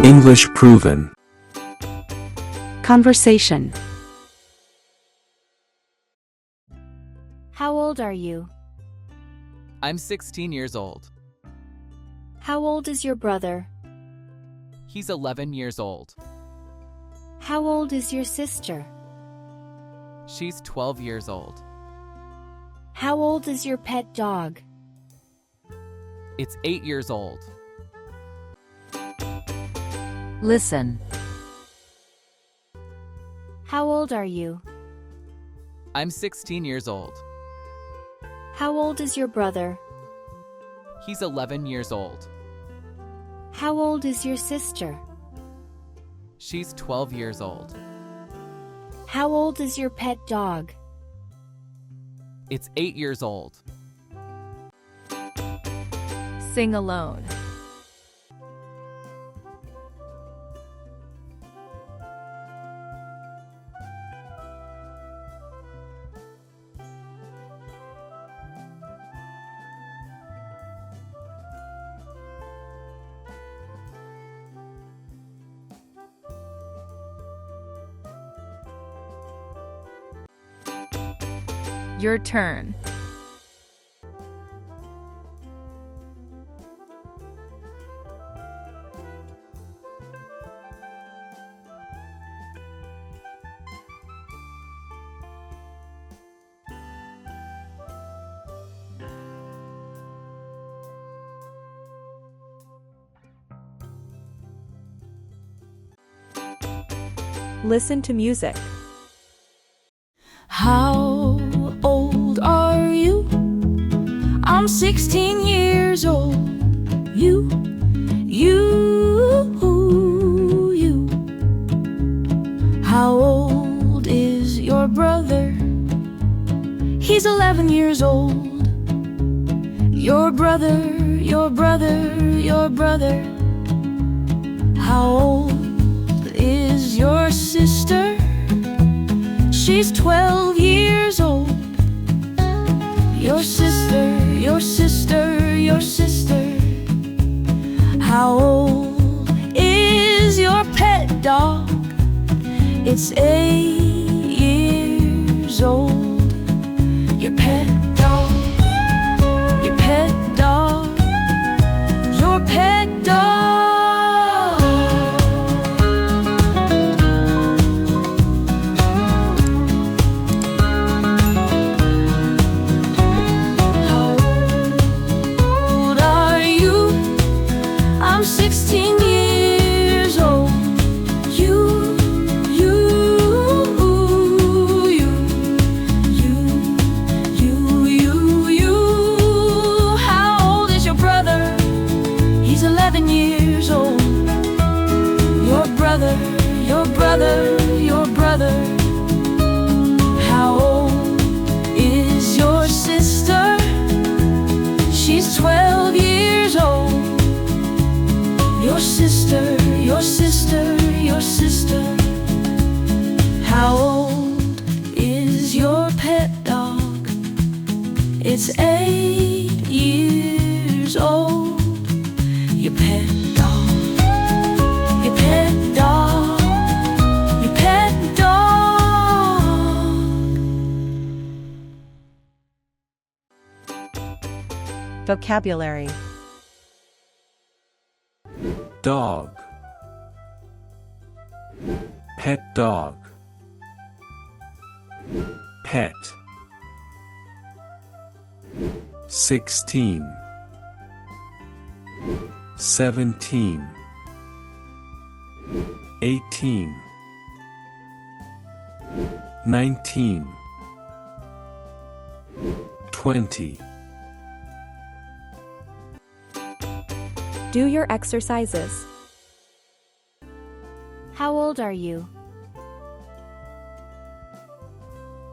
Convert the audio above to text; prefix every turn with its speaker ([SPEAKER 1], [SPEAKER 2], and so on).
[SPEAKER 1] English proven.
[SPEAKER 2] Conversation.
[SPEAKER 3] How old are you?
[SPEAKER 4] I'm 16 years old.
[SPEAKER 3] How old is your brother?
[SPEAKER 4] He's 11 years old.
[SPEAKER 3] How old is your sister?
[SPEAKER 4] She's 12 years old.
[SPEAKER 3] How old is your pet dog?
[SPEAKER 4] It's 8 years old.
[SPEAKER 2] Listen.
[SPEAKER 3] How old are you?
[SPEAKER 4] I'm 16 years old.
[SPEAKER 3] How old is your brother?
[SPEAKER 4] He's 11 years old.
[SPEAKER 3] How old is your sister?
[SPEAKER 4] She's 12 years old.
[SPEAKER 3] How old is your pet dog?
[SPEAKER 4] It's 8 years old.
[SPEAKER 2] Sing alone. Your turn. Listen to music.
[SPEAKER 5] How old are you? I'm 16 years old. You. How old is your brother? He's 11 years old. Your brother. How old is your sister? She's 12 years old. Your sister. How old is your pet dog? It's 8 years old. Your pet dog. Your pet dog. Your pet dog. How old are you? I'm 16 years old. How old is your brother? He's 11 years old. Your brother. How old is your sister? She's 12 years old. Your sister. How old is your pet dog? It's 8 years old. Your pet dog. Your pet dog. Your pet dog.
[SPEAKER 2] Vocabulary.
[SPEAKER 1] Dog. Pet dog. Pet. 16. 17. 18. 19. 20.
[SPEAKER 2] Do your exercises.
[SPEAKER 3] How old are you?